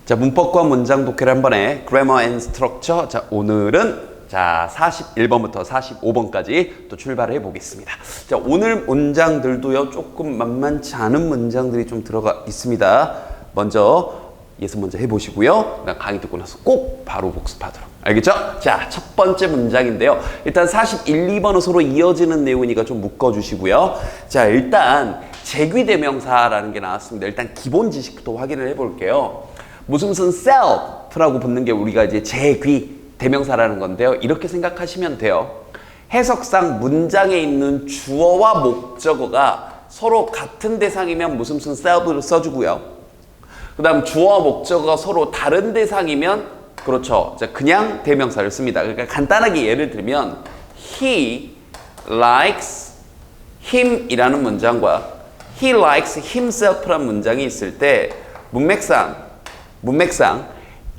자, 문법과 문장 독해를 한 번에 Grammar and Structure. 자, 오늘은 41번부터 45번까지 또 출발해 보겠습니다. 자, 오늘 문장들도요, 조금 만만치 않은 문장들이 좀 들어가 있습니다. 예습 먼저 해보시고요. 강의 듣고 나서 꼭 바로 복습하도록. 알겠죠? 자, 첫 번째 문장인데요. 일단 41, 2번은 서로 이어지는 내용이니까 좀 묶어주시고요. 자, 일단 제귀대명사라는 게 나왔습니다. 일단 기본 지식부터 확인을 해볼게요. 무슨 self라고 붙는 게 우리가 이제 제귀 대명사라는 건데요. 이렇게 생각하시면 돼요. 해석상 문장에 있는 주어와 목적어가 서로 같은 대상이면 무슨 self를 써주고요. 그 다음 주어와 목적어가 서로 다른 대상이면 그렇죠. 그냥 대명사를 씁니다. 그러니까 간단하게 예를 들면 he likes him이라는 문장과 he likes himself라는 문장이 있을 때 문맥상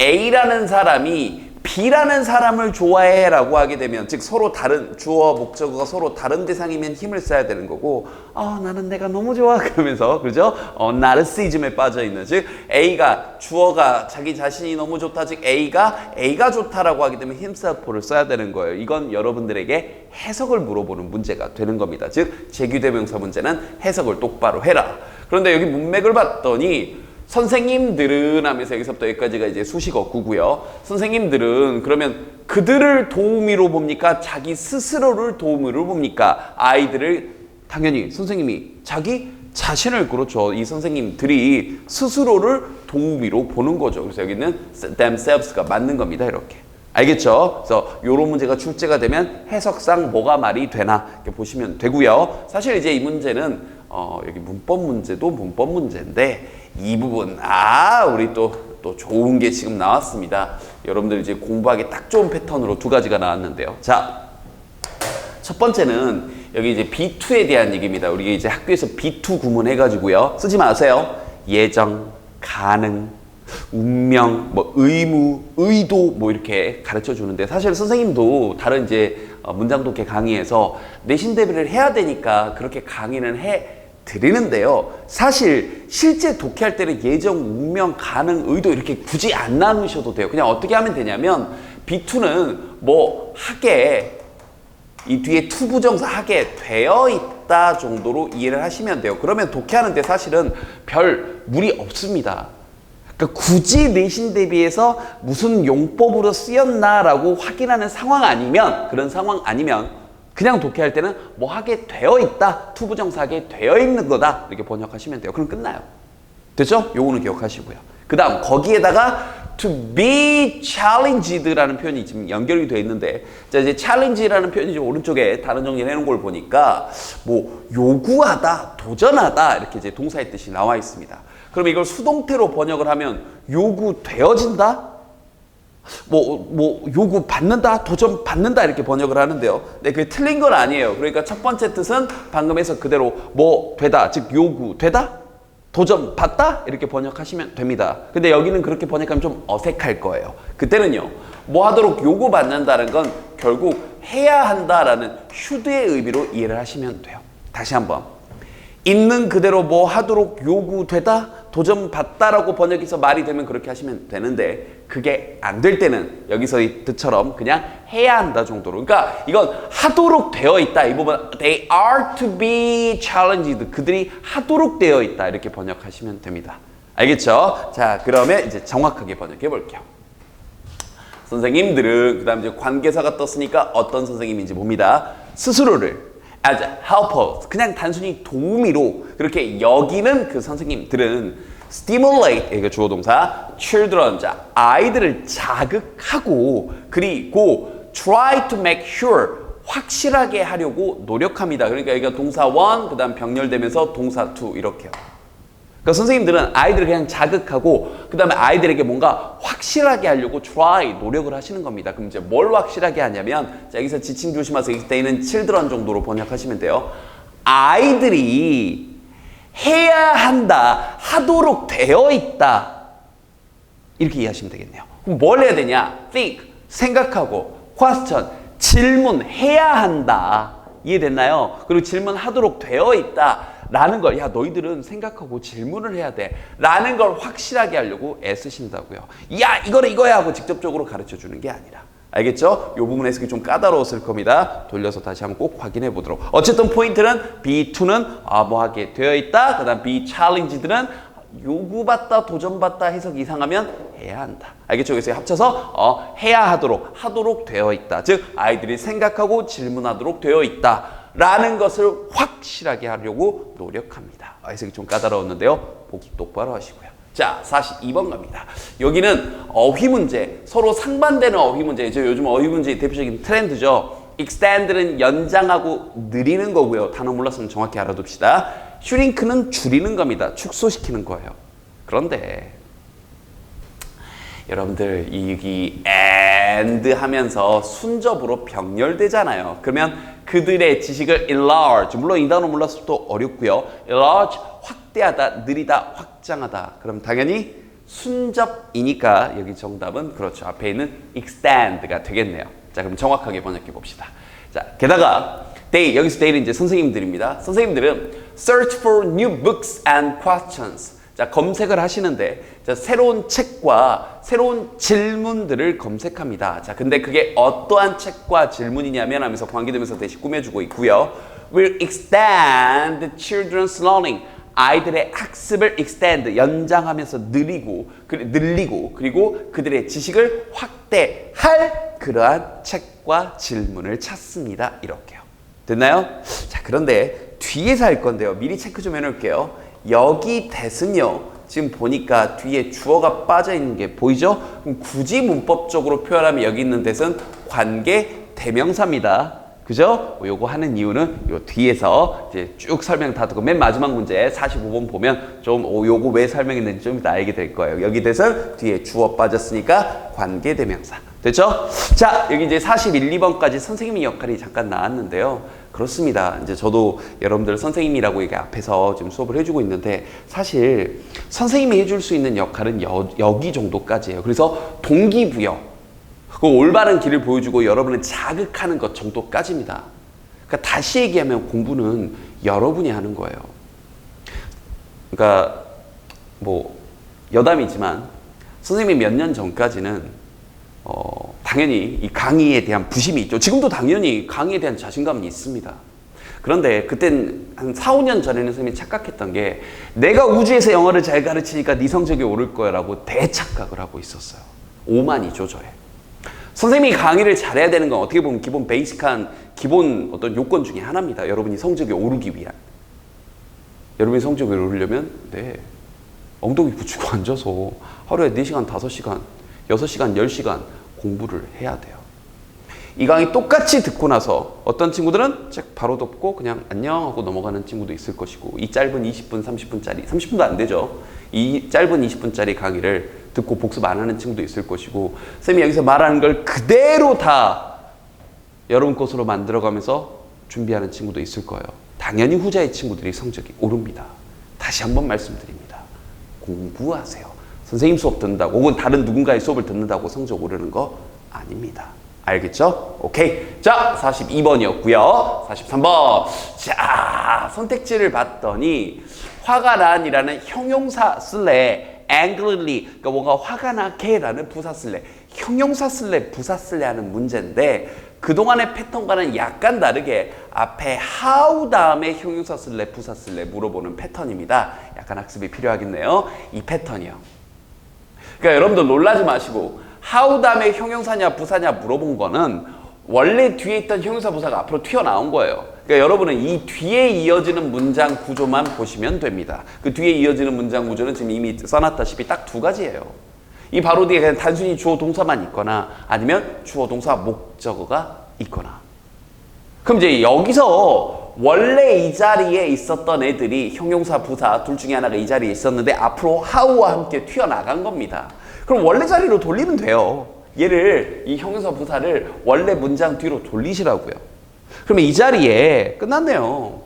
A라는 사람이 B라는 사람을 좋아해 라고 하게 되면, 즉 서로 다른 주어와 목적어가 서로 다른 대상이면 힘을 써야 되는 거고, 나는 내가 너무 좋아 그러면서, 그죠? 나르시즘에 빠져 있는, 즉 A가 주어가 자기 자신이 너무 좋다, 즉 A가 좋다라고 하게 되면 himself를 써야 되는 거예요. 이건 여러분들에게 해석을 물어보는 문제가 되는 겁니다. 즉 제귀대명사 문제는 해석을 똑바로 해라. 그런데 여기 문맥을 봤더니 선생님들은 하면서 여기서부터 여기까지가 이제 수식어구고요. 선생님들은 그러면 그들을 도우미로 봅니까? 자기 스스로를 도우미로 봅니까? 아이들을 당연히 선생님이 자기 자신을, 그렇죠. 이 선생님들이 스스로를 도우미로 보는 거죠. 그래서 여기는 themselves가 맞는 겁니다. 이렇게. 알겠죠? 그래서 이런 문제가 출제가 되면 해석상 뭐가 말이 되나 이렇게 보시면 되고요. 사실 이제 이 문제는 여기 문법 문제도 문법 문제인데 이 부분 우리 또 좋은 게 지금 나왔습니다. 여러분들 이제 공부하기 딱 좋은 패턴으로 두 가지가 나왔는데요. 자, 첫 번째는 여기 이제 B2에 대한 얘기입니다. 우리가 이제 학교에서 B2 구문 해가지고요. 쓰지 마세요. 예정, 가능, 운명, 의무, 의도 이렇게 가르쳐 주는데, 사실 선생님도 다른 이제 문장 독해 강의에서 내신 대비를 해야 되니까 그렇게 강의는 해 드리는데요. 사실 실제 독해할 때는 예정, 운명, 가능, 의도 이렇게 굳이 안 나누셔도 돼요. 그냥 어떻게 하면 되냐면 B2는 하게, 이 뒤에 투부정사 하게 되어 있다 정도로 이해를 하시면 돼요. 그러면 독해하는데 사실은 별 무리 없습니다. 그러니까 굳이 내신 대비해서 무슨 용법으로 쓰였나라고 확인하는 상황 아니면, 그런 상황 아니면 그냥 독해할 때는 하게 되어 있다, 투부정사 하게 되어 있는 거다 이렇게 번역하시면 돼요. 그럼 끝나요. 됐죠? 요거는 기억하시고요. 그 다음 거기에다가 to be challenged라는 표현이 지금 연결이 되어 있는데, 자, 이제 challenge라는 표현이 지금 오른쪽에 다른 정리를 해놓은 걸 보니까 요구하다, 도전하다 이렇게 이제 동사의 뜻이 나와 있습니다. 그럼 이걸 수동태로 번역을 하면 요구되어진다? 요구받는다, 도전받는다 이렇게 번역을 하는데요. 네, 그게 틀린 건 아니에요. 그러니까 첫 번째 뜻은 방금 해서 그대로 되다, 즉 요구되다, 도전받다 이렇게 번역하시면 됩니다. 근데 여기는 그렇게 번역하면 좀 어색할 거예요. 그때는요, 하도록 요구받는다는 건 결국 해야 한다라는 should의 의미로 이해를 하시면 돼요. 다시 한번. 있는 그대로 하도록 요구되다, 도전받다라고 번역해서 말이 되면 그렇게 하시면 되는데, 그게 안 될 때는 여기서 이 뜻처럼 그냥 해야 한다 정도로. 그러니까 이건 하도록 되어 있다. 이 부분 they are to be challenged. 그들이 하도록 되어 있다. 이렇게 번역하시면 됩니다. 알겠죠? 자, 그러면 이제 정확하게 번역해 볼게요. 선생님들은, 그 다음 이제 관계사가 떴으니까 어떤 선생님인지 봅니다. 스스로를 as helpers, 그냥 단순히 도우미로 그렇게 여기는 그 선생님들은 stimulate, 이게 주어 동사, children, 자, 아이들을 자극하고, 그리고 try to make sure, 확실하게 하려고 노력합니다. 그러니까 여기가 동사 one, 그 다음 병렬되면서 동사 two 이렇게요. 그러니까 선생님들은 아이들을 그냥 자극하고, 그 다음에 아이들에게 뭔가 확실하게 하려고 try, 노력을 하시는 겁니다. 그럼 이제 뭘 확실하게 하냐면, 자, 여기서 지칭 조심하세요. 이때는 children 정도로 번역하시면 돼요. 아이들이 해야 한다, 하도록 되어 있다, 이렇게 이해하시면 되겠네요. 그럼 뭘 해야 되냐? think, 생각하고, question, 질문해야 한다. 이해됐나요? 그리고 질문하도록 되어 있다. 라는 걸, 야, 너희들은 생각하고 질문을 해야 돼 라는 걸 확실하게 하려고 애쓰신다고요. 야, 이거는 이거야 하고 직접적으로 가르쳐 주는 게 아니라. 알겠죠? 이 부분 해석이 좀 까다로웠을 겁니다. 돌려서 다시 한번 꼭 확인해 보도록. 어쨌든 포인트는 B2는 뭐하게 되어 있다. 그 다음 B challenge들은 요구받다, 도전받다 해석이 이상하면 해야 한다. 알겠죠? 그래서 합쳐서 해야 하도록 되어 있다. 즉 아이들이 생각하고 질문하도록 되어 있다 라는 것을 확실하게 하려고 노력합니다. 해석이 좀 까다로웠는데요. 복습 똑바로 하시고요. 자, 42번 갑니다. 여기는 어휘 문제, 서로 상반되는 어휘 문제. 요즘 어휘 문제의 대표적인 트렌드죠. extend는 연장하고 느리는 거고요. 단어 몰랐으면 정확히 알아둡시다. shrink는 줄이는 겁니다. 축소시키는 거예요. 그런데 여러분들 이 and 하면서 순접으로 병렬되잖아요. 그러면 그들의 지식을 enlarge, 물론 이 단어 몰랐을 또 어렵고요. enlarge, 확대하다, 느리다, 확장하다. 그럼 당연히 순접이니까 여기 정답은 그렇죠. 앞에 있는 extend가 되겠네요. 자, 그럼 정확하게 번역해 봅시다. 자, 게다가 여기서 they는 이제 선생님들입니다. 선생님들은 search for new books and questions. 자, 검색을 하시는데 자, 새로운 책과 새로운 질문들을 검색합니다. 자, 근데 그게 어떠한 책과 질문이냐면 하면서 관계되면서 대신 꾸며주고 있고요. will extend children's learning. 아이들의 학습을 extend, 연장하면서 늘리고 그리고 그들의 지식을 확대할 그러한 책과 질문을 찾습니다. 이렇게요. 됐나요? 자, 그런데 뒤에서 할 건데요. 미리 체크 좀 해놓을게요. 여기 that은요. 지금 보니까 뒤에 주어가 빠져 있는 게 보이죠? 그럼 굳이 문법적으로 표현하면 여기 있는 that은 관계 대명사입니다. 그죠? 요거 하는 이유는 요 뒤에서 이제 쭉 설명 다 듣고 맨 마지막 문제 45번 보면 좀 요거 왜 설명했는지 좀 이따 알게 될 거예요. 여기 that은 뒤에 주어 빠졌으니까 관계 대명사. 됐죠? 자, 여기 이제 41, 2번까지 선생님의 역할이 잠깐 나왔는데요. 그렇습니다. 이제 저도 여러분들 선생님이라고 이게 앞에서 지금 수업을 해주고 있는데 사실 선생님이 해줄 수 있는 역할은 여기 정도까지예요. 그래서 동기부여, 그 올바른 길을 보여주고 여러분을 자극하는 것 정도까지입니다. 그러니까 다시 얘기하면 공부는 여러분이 하는 거예요. 그러니까 뭐 여담이지만 선생님이 몇 년 전까지는 당연히 이 강의에 대한 부심이 있죠. 지금도 당연히 강의에 대한 자신감은 있습니다. 그런데 그땐 한 4, 5년 전에는 선생님이 착각했던 게 내가 우주에서 영어를 잘 가르치니까 네 성적이 오를 거야 라고 대착각을 하고 있었어요. 오만이죠, 저의. 선생님이 강의를 잘해야 되는 건 어떻게 보면 기본 베이직한 기본 어떤 요건 중에 하나입니다. 여러분이 성적이 오르기 위한. 여러분이 성적이 오르려면 엉덩이 붙이고 앉아서 하루에 4시간, 5시간, 6시간, 10시간 공부를 해야 돼요. 이 강의 똑같이 듣고 나서 어떤 친구들은 책 바로 덮고 그냥 안녕 하고 넘어가는 친구도 있을 것이고 이 짧은 20분, 30분짜리, 30분도 안 되죠. 이 짧은 20분짜리 강의를 듣고 복습 안 하는 친구도 있을 것이고 쌤이 여기서 말하는 걸 그대로 다 여러분 것으로 만들어가면서 준비하는 친구도 있을 거예요. 당연히 후자의 친구들이 성적이 오릅니다. 다시 한번 말씀드립니다. 공부하세요. 선생님 수업 듣는다고 혹은 다른 누군가의 수업을 듣는다고 성적 오르는 거 아닙니다. 알겠죠? 오케이. 자, 42번이었고요. 43번. 자, 선택지를 봤더니 화가 난이라는 형용사 쓸래, angrily, 그러니까 뭔가 화가 나게라는 부사 쓸래, 형용사 쓸래, 부사 쓸래 하는 문제인데 그동안의 패턴과는 약간 다르게 앞에 how 다음에 형용사 쓸래, 부사 쓸래 물어보는 패턴입니다. 약간 학습이 필요하겠네요. 이 패턴이요. 그러니까 여러분들 놀라지 마시고 how 다음에 형용사냐 부사냐 물어본 거는 원래 뒤에 있던 형용사 부사가 앞으로 튀어나온 거예요. 그러니까 여러분은 이 뒤에 이어지는 문장 구조만 보시면 됩니다. 그 뒤에 이어지는 문장 구조는 지금 이미 써놨다시피 딱 두 가지예요. 이 바로 뒤에 그냥 단순히 주어 동사만 있거나 아니면 주어 동사 목적어가 있거나. 그럼 이제 여기서 원래 이 자리에 있었던 애들이 형용사 부사 둘 중에 하나가 이 자리에 있었는데 앞으로 how와 함께 튀어나간 겁니다. 그럼 원래 자리로 돌리면 돼요. 얘를 이 형용사 부사를 원래 문장 뒤로 돌리시라고요. 그러면 이 자리에 끝났네요.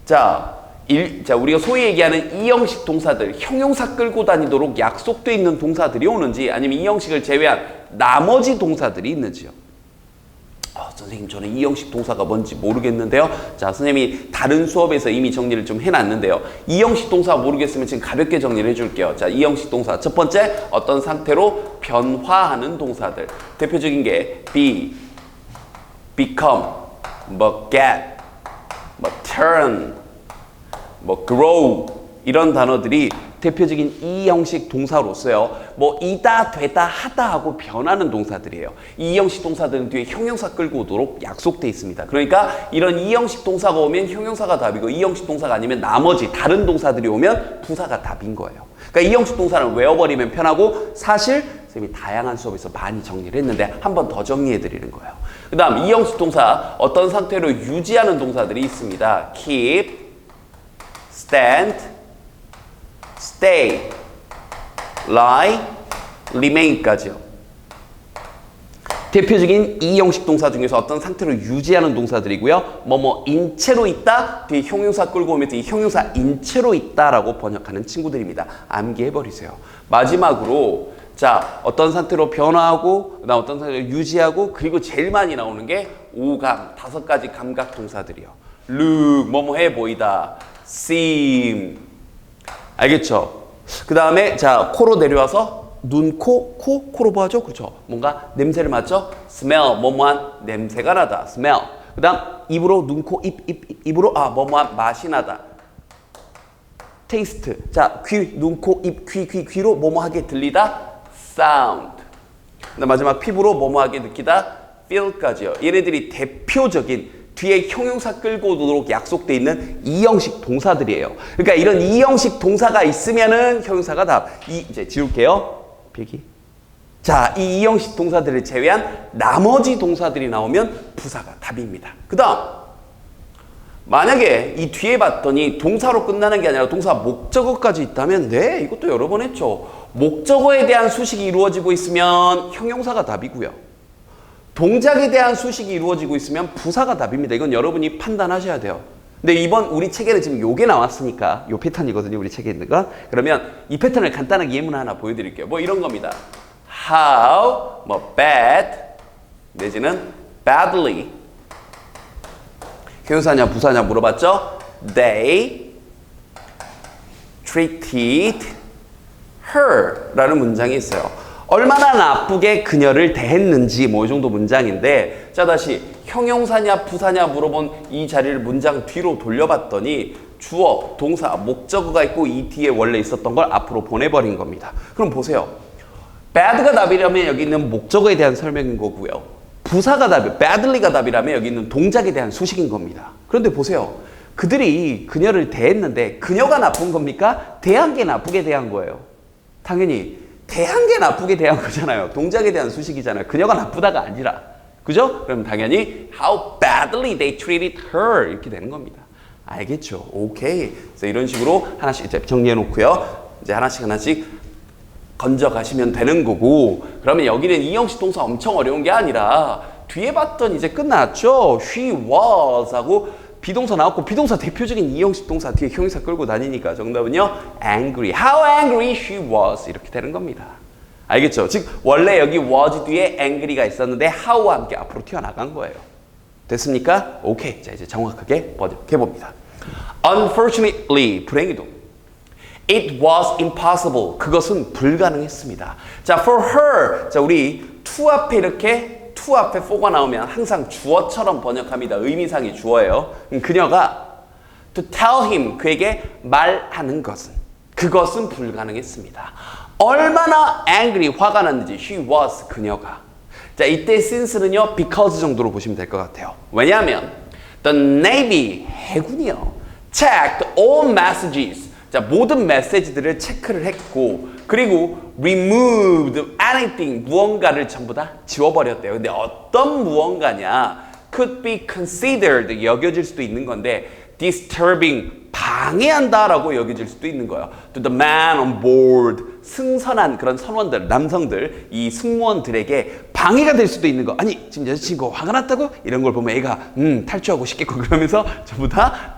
자, 우리가 소위 얘기하는 이 형식 동사들, 형용사 끌고 다니도록 약속돼 있는 동사들이 오는지 아니면 이 형식을 제외한 나머지 동사들이 있는지요. 선생님 저는 이 형식 동사가 뭔지 모르겠는데요. 자, 선생님이 다른 수업에서 이미 정리를 좀 해놨는데요. 이 형식 동사 모르겠으면 지금 가볍게 정리를 해줄게요. 자, 이 형식 동사 첫 번째 어떤 상태로 변화하는 동사들. 대표적인 게 be, become, 뭐 get, 뭐 turn, 뭐 grow 이런 단어들이 대표적인 이 형식 동사로서요. 뭐 이다, 되다, 하다 하고 변하는 동사들이에요. 이 형식 동사들은 뒤에 형용사 끌고 오도록 약속돼 있습니다. 그러니까 이런 이 형식 동사가 오면 형용사가 답이고 이 형식 동사가 아니면 나머지 다른 동사들이 오면 부사가 답인 거예요. 그러니까 이 형식 동사를 외워버리면 편하고 사실 선생님이 다양한 수업에서 많이 정리를 했는데 한 번 더 정리해 드리는 거예요. 그 다음 이 형식 동사 어떤 상태로 유지하는 동사들이 있습니다. keep, stand, stay, lie, remain까지요. 대표적인 이 형식 동사 중에서 어떤 상태로 유지하는 동사들이고요. 뭐인 채로 있다, 뒤에 형용사 끌고 오면 이 형용사 인 채로 있다라고 번역하는 친구들입니다. 암기해버리세요. 마지막으로 자 어떤 상태로 변화하고 그다음 어떤 상태로 유지하고 그리고 제일 많이 나오는 게 오감, 5가지 감각 동사들이요. look, 뭐뭐해 보이다, seem, 알겠죠? 그 다음에 자 코로 내려와서 눈, 코로 뭐하죠? 그렇죠? 뭔가 냄새를 맡죠? smell, 뭐뭐한 냄새가 나다, smell. 그 다음 입으로 눈, 코, 입으로 뭐뭐한 맛이 나다, taste. 자 귀, 눈, 코, 입, 귀로 뭐뭐하게 들리다, sound. 그다음 마지막 피부로 뭐뭐하게 느끼다, feel까지요. 얘네들이 대표적인 뒤에 형용사 끌고 오도록 약속돼 있는 이 형식 동사들이에요. 그러니까 이런 이 형식 동사가 있으면은 형용사가 답. 이제 지울게요. 필기. 자, 이 형식 동사들을 제외한 나머지 동사들이 나오면 부사가 답입니다. 그다음 만약에 이 뒤에 봤더니 동사로 끝나는 게 아니라 동사 목적어까지 있다면 네, 이것도 여러 번 했죠. 목적어에 대한 수식이 이루어지고 있으면 형용사가 답이고요. 동작에 대한 수식이 이루어지고 있으면 부사가 답입니다. 이건 여러분이 판단하셔야 돼요. 근데 이번 우리 책에는 지금 요게 나왔으니까 요 패턴이거든요. 우리 책에 있는 거. 그러면 이 패턴을 간단하게 예문 하나 보여드릴게요. 뭐 이런 겁니다. How, 뭐 bad, 내지는 badly. 형용사냐 부사냐 물어봤죠? They treated her 라는 문장이 있어요. 얼마나 나쁘게 그녀를 대했는지 뭐 이 정도 문장인데 자 다시 형용사냐 부사냐 물어본 이 자리를 문장 뒤로 돌려봤더니 주어, 동사, 목적어가 있고 이 뒤에 원래 있었던 걸 앞으로 보내버린 겁니다. 그럼 보세요. bad가 답이라면 여기 있는 목적어에 대한 설명인 거고요. 부사가 답이, badly가 답이라면 여기 있는 동작에 대한 수식인 겁니다. 그런데 보세요. 그들이 그녀를 대했는데 그녀가 나쁜 겁니까? 대한 게 나쁘게 대한 거예요. 당연히 대한 게 나쁘게 대한 거잖아요. 동작에 대한 수식이잖아요. 그녀가 나쁘다가 아니라. 그죠? 그럼 당연히 how badly they treated her 이렇게 되는 겁니다. 알겠죠? 오케이. 그래서 이런 식으로 하나씩 이제 정리해 놓고요. 이제 하나씩 건져 가시면 되는 거고 그러면 여기는 이 형식 동사 엄청 어려운 게 아니라 뒤에 봤던 이제 끝났죠? She was 하고 비동사 나왔고 비동사 대표적인 이 형식 동사 뒤에 형용사 끌고 다니니까 정답은요 angry. How angry she was 이렇게 되는 겁니다. 알겠죠? 즉 원래 여기 was 뒤에 angry가 있었는데 how와 함께 앞으로 튀어나간 거예요. 됐습니까? 오케이. 자 이제 정확하게 번역해 봅니다. Unfortunately 불행히도 it was impossible 그것은 불가능했습니다. 자 for her 자 우리 to 앞에 이렇게 to 앞에 for가 나오면 항상 주어처럼 번역합니다. 의미상의 주어예요. 그녀가 to tell him 그에게 말하는 것은 그것은 불가능했습니다. 얼마나 angry 화가 났는지 she was 그녀가 자 이때 since는요 because 정도로 보시면 될 것 같아요. 왜냐하면 the Navy 해군이요 checked all messages 자 모든 메시지들을 체크를 했고 그리고 removed anything 무언가를 전부 다 지워버렸대요. 근데 어떤 무언가냐 could be considered 여겨질 수도 있는 건데 disturbing 방해한다라고 여겨질 수도 있는 거예요. To the man on board 승선한 그런 선원들 남성들 이 승무원들에게 방해가 될 수도 있는 거. 아니 지금 여자친구 화가 났다고? 이런 걸 보면 애가 탈주하고 싶겠고 그러면서 전부 다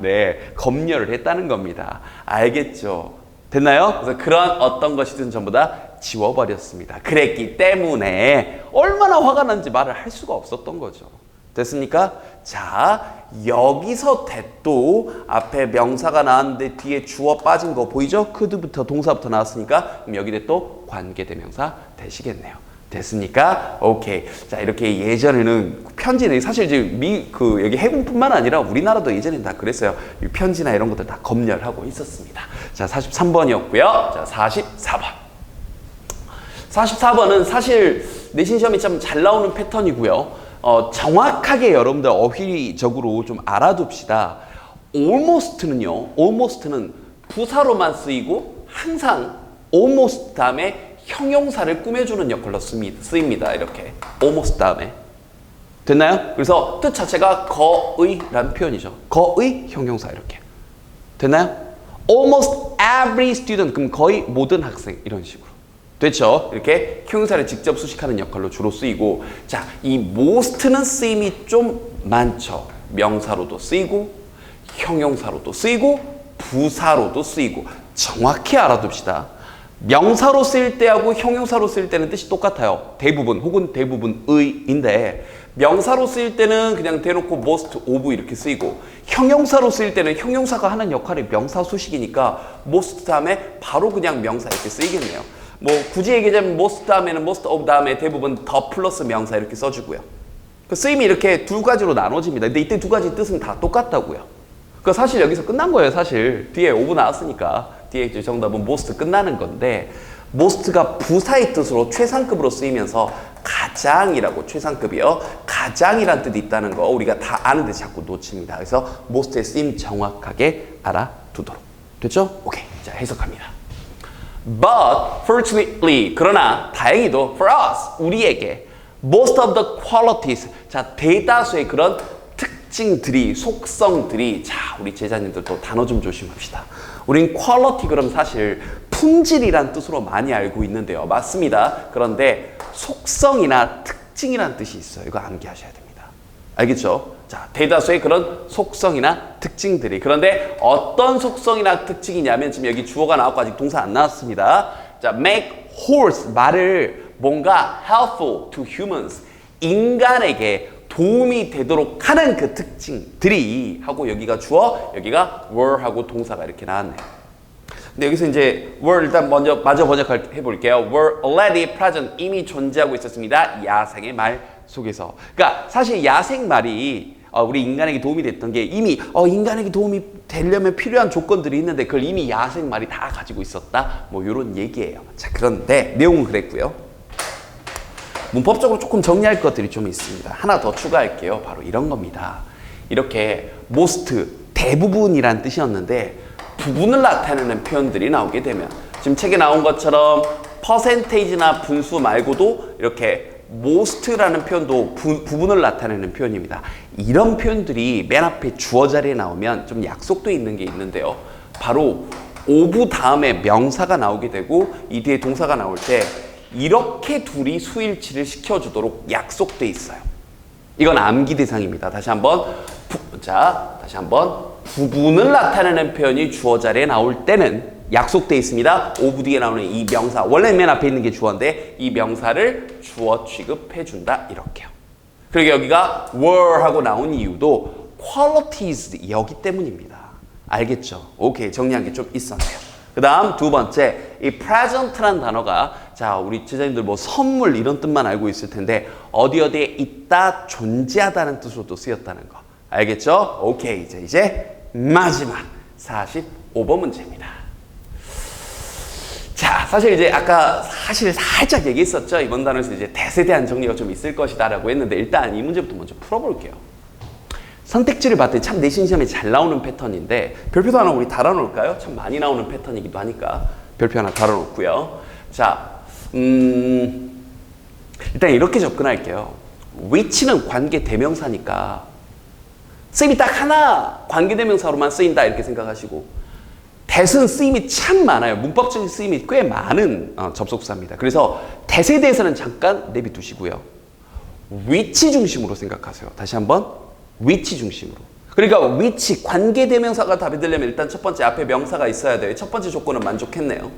검열을 했다는 겁니다. 알겠죠? 됐나요? 그래서 그런 어떤 것이든 전부 다 지워버렸습니다. 그랬기 때문에 얼마나 화가 난지 말을 할 수가 없었던 거죠. 됐습니까? 자, 여기서 대또 앞에 명사가 나왔는데 뒤에 주어 빠진 거 보이죠? could부터 동사부터 나왔으니까 그럼 여기 대또 관계대명사 되시겠네요. 됐습니까? 오케이. 자, 이렇게 예전에는 편지는 사실 이제 여기 해군뿐만 아니라 우리나라도 예전엔 다 그랬어요. 이 편지나 이런 것들 다 검열하고 있었습니다. 자, 43번이었고요. 자, 44번. 44번은 사실 내신 시험이 좀 잘 나오는 패턴이고요. 정확하게 여러분들 어휘적으로 좀 알아둡시다. almost는 부사로만 쓰이고 항상 almost 다음에 형용사를 꾸며주는 역할로 쓰입니다. 이렇게 almost 다음에 됐나요? 그래서 뜻 자체가 거의라는 표현이죠. 거의 형용사 이렇게 됐나요? Almost every student 그럼 거의 모든 학생 이런 식으로 됐죠? 이렇게 형용사를 직접 수식하는 역할로 주로 쓰이고 자, 이 most는 쓰임이 좀 많죠. 명사로도 쓰이고 형용사로도 쓰이고 부사로도 쓰이고 정확히 알아둡시다. 명사로 쓰일 때하고 형용사로 쓰일 때는 뜻이 똑같아요. 대부분 혹은 대부분의인데 명사로 쓰일 때는 그냥 대놓고 most of 이렇게 쓰이고 형용사로 쓰일 때는 형용사가 하는 역할이 명사 수식이니까 most 다음에 바로 그냥 명사 이렇게 쓰이겠네요. 뭐 굳이 얘기하자면 most 다음에는 most of 다음에 대부분 더 플러스 명사 이렇게 써주고요. 그 쓰임이 이렇게 두 가지로 나눠집니다. 근데 이때 두 가지 뜻은 다 똑같다고요. 그 사실 여기서 끝난 거예요. 사실 뒤에 of 나왔으니까 뒤에 정답은 most 끝나는 건데 most가 부사의 뜻으로 최상급으로 쓰이면서 가장이라고 최상급이요. 가장이란 뜻이 있다는 거 우리가 다 아는데 자꾸 놓칩니다. 그래서 most의 쓰임 정확하게 알아두도록. 됐죠? 오케이. 자, 해석합니다. But fortunately 그러나 다행히도 for us 우리에게 most of the qualities 자 대다수의 그런 특징들이 속성들이 자 우리 제자님들도 단어 좀 조심합시다. 우린 quality 그럼 사실 품질이란 뜻으로 많이 알고 있는데요. 맞습니다. 그런데 속성이나 특징이란 뜻이 있어요. 이거 암기하셔야 됩니다. 알겠죠? 자, 대다수의 그런 속성이나 특징들이 그런데 어떤 속성이나 특징이냐면 지금 여기 주어가 나왔고 아직 동사 안 나왔습니다. 자, make horse 말을 뭔가 helpful to humans 인간에게 도움이 되도록 하는 그 특징들이 하고 여기가 주어 여기가 were 하고 동사가 이렇게 나왔네요. 근데 여기서 이제 were 일단 먼저 마저 번역해 볼게요. were already present 이미 존재하고 있었습니다. 야생의 말 속에서. 그러니까 사실 야생 말이 우리 인간에게 도움이 됐던 게 이미 인간에게 도움이 되려면 필요한 조건들이 있는데 그걸 이미 야생 말이 다 가지고 있었다. 뭐 이런 얘기예요. 자, 그런데 내용은 그랬고요. 문법적으로 조금 정리할 것들이 좀 있습니다. 하나 더 추가할게요. 바로 이런 겁니다. 이렇게 most, 대부분이란 뜻이었는데 부분을 나타내는 표현들이 나오게 되면 지금 책에 나온 것처럼 percentage나 분수 말고도 이렇게 most라는 표현도 부분을 나타내는 표현입니다. 이런 표현들이 맨 앞에 주어 자리에 나오면 좀 약속돼 있는 게 있는데요. 바로 of 다음에 명사가 나오게 되고 이 뒤에 동사가 나올 때 이렇게 둘이 수일치를 시켜주도록 약속돼 있어요. 이건 암기 대상입니다. 다시 한번 부분을 나타내는 표현이 주어 자리에 나올 때는 약속돼 있습니다. of 뒤에 나오는 이 명사 원래 맨 앞에 있는 게 주어인데 이 명사를 주어 취급해준다 이렇게요. 그리고 여기가 were 하고 나온 이유도 qualities 여기 때문입니다. 알겠죠? 오케이 정리한 게 좀 있었네요. 그 다음 두 번째 이 present라는 단어가 자 우리 제자님들 뭐 선물 이런 뜻만 알고 있을 텐데 어디에 있다 존재하다는 뜻으로도 쓰였다는 거 알겠죠? 오케이 이제 마지막 45번 문제입니다. 자 사실 이제 아까 사실 살짝 얘기했었죠. 이번 단어에서 이제 대세에 대한 정리가 좀 있을 것이다 라고 했는데 일단 이 문제부터 먼저 풀어볼게요. 선택지를 봤더니 참 내신 시험에 잘 나오는 패턴인데 별표도 하나 우리 달아놓을까요? 참 많이 나오는 패턴이기도 하니까 별표 하나 달아놓고요. 자, 일단 이렇게 접근할게요. which는 관계 대명사니까 쓰임이 딱 하나 관계 대명사로만 쓰인다 이렇게 생각하시고 that은 쓰임이 참 많아요. 문법적인 쓰임이 꽤 많은 접속사입니다. 그래서 that에 대해서는 잠깐 내비두시고요. which 중심으로 생각하세요. 다시 한번 which 중심으로. 그러니까 which 관계대명사가 답이 되려면 일단 첫 번째 앞에 명사가 있어야 돼요. 첫 번째 조건은 만족했네요.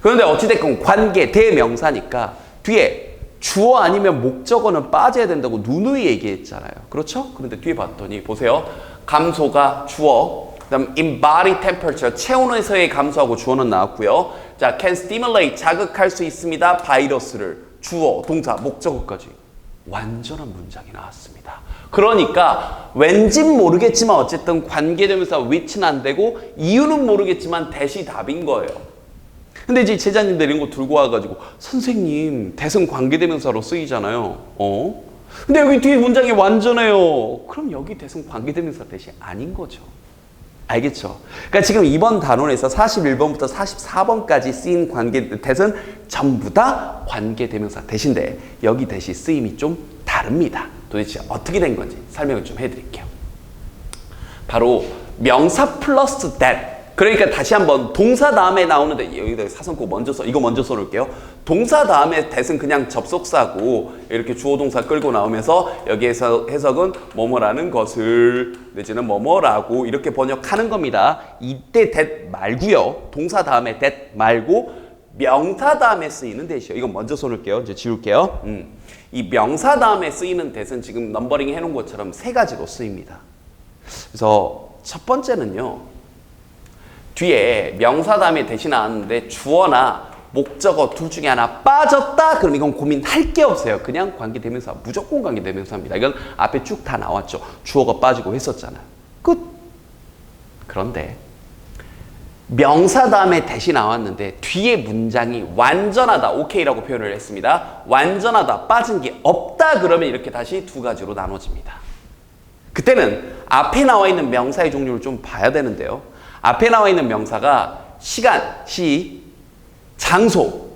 그런데 어찌됐건 관계대명사니까 뒤에 주어 아니면 목적어는 빠져야 된다고 누누이 얘기했잖아요. 그렇죠? 그런데 뒤에 봤더니 보세요. 감소가 주어, 그다음 in body temperature 체온에서의 감소하고 주어는 나왔고요. 자, can stimulate 자극할 수 있습니다. 바이러스를 주어, 동사, 목적어까지 완전한 문장이 나왔습니다. 그러니까 왠진 모르겠지만 어쨌든 관계대명사 which는 안 되고 이유는 모르겠지만 that이 답인 거예요. 근데 이제 제자님들 이런 거 들고 와가지고 선생님 that은 관계대명사로 쓰이잖아요. 근데 여기 뒤에 문장이 완전해요. 그럼 여기 that은 관계대명사 that이 아닌 거죠. 알겠죠? 그러니까 지금 이번 단원에서 41번부터 44번까지 쓰인 that은 전부 다 관계대명사 that인데 여기 that이 쓰임이 좀 다릅니다. 도대체 어떻게 된 건지 설명을 좀 해드릴게요. 바로 명사 플러스 that. 그러니까 다시 한번 동사 다음에 나오는데 여기다 사선 꼭 먼저 이거 먼저 써놓을게요. 동사 다음에 that은 그냥 접속사고 이렇게 주어 동사 끌고 나오면서 여기에서 해석은 뭐뭐라는 것을 내지는 뭐뭐라고 이렇게 번역하는 겁니다. 이때 that 말고요. 동사 다음에 that 말고 명사 다음에 쓰이는 that이요. 이건 먼저 써놓을게요. 이제 지울게요. 이 명사 다음에 쓰이는 that은 지금 넘버링 해놓은 것처럼 세 가지로 쓰입니다. 그래서 첫 번째는요. 뒤에 명사 다음에 that이 나왔는데 주어나 목적어 둘 중에 하나 빠졌다? 그럼 이건 고민할 게 없어요. 그냥 관계대명사, 무조건 관계대명사입니다. 이건 앞에 쭉 다 나왔죠. 주어가 빠지고 했었잖아요. 끝. 그런데 명사 다음에 that이 나왔는데 뒤에 문장이 완전하다, 오케이라고 표현을 했습니다. 완전하다, 빠진 게 없다 그러면 이렇게 다시 두 가지로 나눠집니다. 그때는 앞에 나와 있는 명사의 종류를 좀 봐야 되는데요. 앞에 나와 있는 명사가 시간, 시, 장소,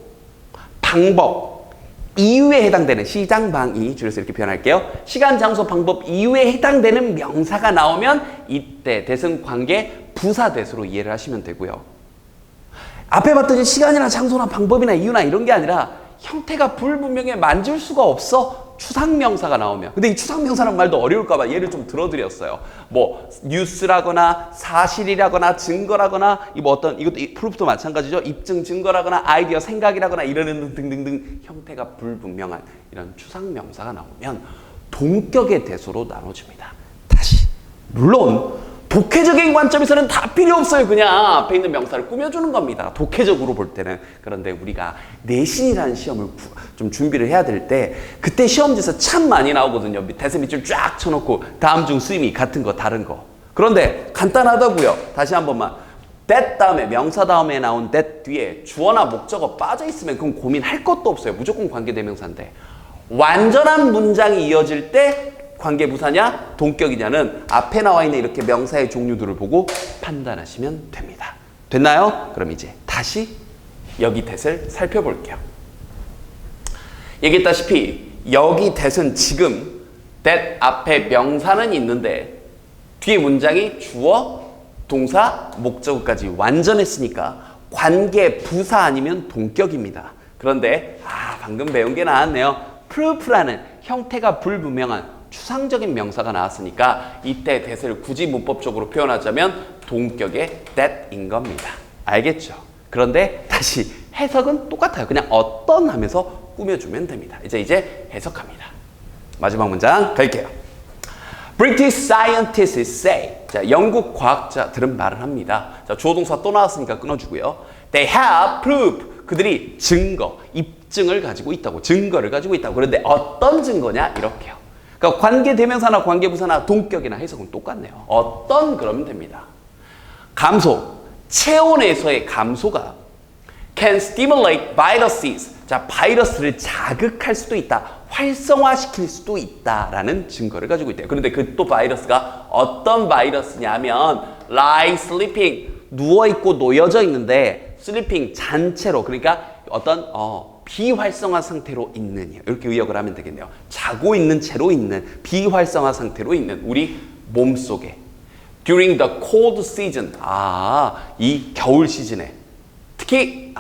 방법, 이유에 해당되는 시장, 방, 이 줄여서 이렇게 표현할게요. 시간, 장소, 방법, 이유에 해당되는 명사가 나오면 이때 that은 관계 부사 that으로 이해를 하시면 되고요. 앞에 봤더니 시간이나 장소나 방법이나 이유나 이런 게 아니라 형태가 불분명해 만질 수가 없어. 추상명사가 나오면. 근데 이 추상명사라는 말도 어려울까봐 예를 좀 들어드렸어요. 뭐 뉴스라거나 사실이라거나 증거라거나 이것도 프루프도 마찬가지죠. 입증 증거라거나 아이디어 생각이라거나 이러는 등등등 형태가 불분명한 이런 추상명사가 나오면 동격의 대소로 나눠집니다. 다시 물론 독해적인 관점에서는 다 필요 없어요. 그냥 앞에 있는 명사를 꾸며주는 겁니다. 독해적으로 볼 때는. 그런데 우리가 내신이라는 시험을 좀 준비를 해야 될 때 그때 시험지에서 참 많이 나오거든요. 대세 밑줄 쫙 쳐놓고 다음 중 쓰임이 같은 거 다른 거. 그런데 간단하다고요. 다시 한 번만. that 다음에 명사 다음에 나온 that 뒤에 주어나 목적어 빠져 있으면 그건 고민할 것도 없어요. 무조건 관계대명사인데 완전한 문장이 이어질 때 관계부사냐 동격이냐는 앞에 나와 있는 이렇게 명사의 종류들을 보고 판단하시면 됩니다. 됐나요? 그럼 이제 다시 여기 that을 살펴볼게요. 얘기했다시피 여기 that은 지금 that 앞에 명사는 있는데 뒤에 문장이 주어, 동사, 목적어까지 완전했으니까 관계부사 아니면 동격입니다. 그런데 방금 배운 게 나왔네요. proof라는 형태가 불분명한 추상적인 명사가 나왔으니까 이때 that을 굳이 문법적으로 표현하자면 동격의 that인 겁니다. 알겠죠? 그런데 다시 해석은 똑같아요. 그냥 어떤 하면서 꾸며주면 됩니다. 이제 해석합니다. 마지막 문장 갈게요. British scientists say. 자, 영국 과학자들은 말을 합니다. 자, 주어 동사 또 나왔으니까 끊어주고요. They have proof. 그들이 증거, 입증을 가지고 있다고, 증거를 가지고 있다고. 그런데 어떤 증거냐? 이렇게요. 그러니까 관계대명사나 관계부사나 동격이나 해석은 똑같네요. 어떤 그러면 됩니다. 감소, 체온에서의 감소가 can stimulate viruses. 자, 바이러스를 자극할 수도 있다. 활성화시킬 수도 있다라는 증거를 가지고 있대요. 그런데 그 또 바이러스가 어떤 바이러스냐면 lie sleeping, 누워있고 놓여져 있는데 sleeping 잔채로, 그러니까 어떤 비활성화 상태로 있는, 이렇게 의역을 하면 되겠네요. 자고 있는 채로 있는, 비활성화 상태로 있는 우리 몸속에 during the cold season, 이 겨울 시즌에 특히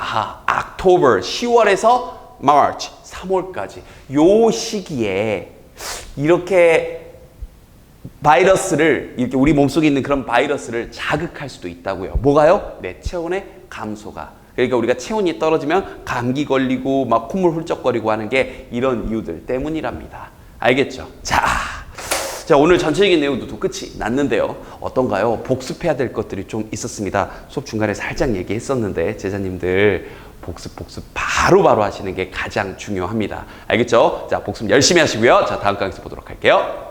October 10월에서 March 3월까지 요 시기에 이렇게 바이러스를, 이렇게 우리 몸속에 있는 그런 바이러스를 자극할 수도 있다고요. 뭐가요? 내 체온의 감소가. 그러니까 우리가 체온이 떨어지면 감기 걸리고 막 콧물 훌쩍거리고 하는 게 이런 이유들 때문이랍니다. 알겠죠? 자, 오늘 전체적인 내용도 끝이 났는데요. 어떤가요? 복습해야 될 것들이 좀 있었습니다. 수업 중간에 살짝 얘기했었는데 제자님들 복습 바로바로 하시는 게 가장 중요합니다. 알겠죠? 자, 복습 열심히 하시고요. 자, 다음 강의에서 보도록 할게요.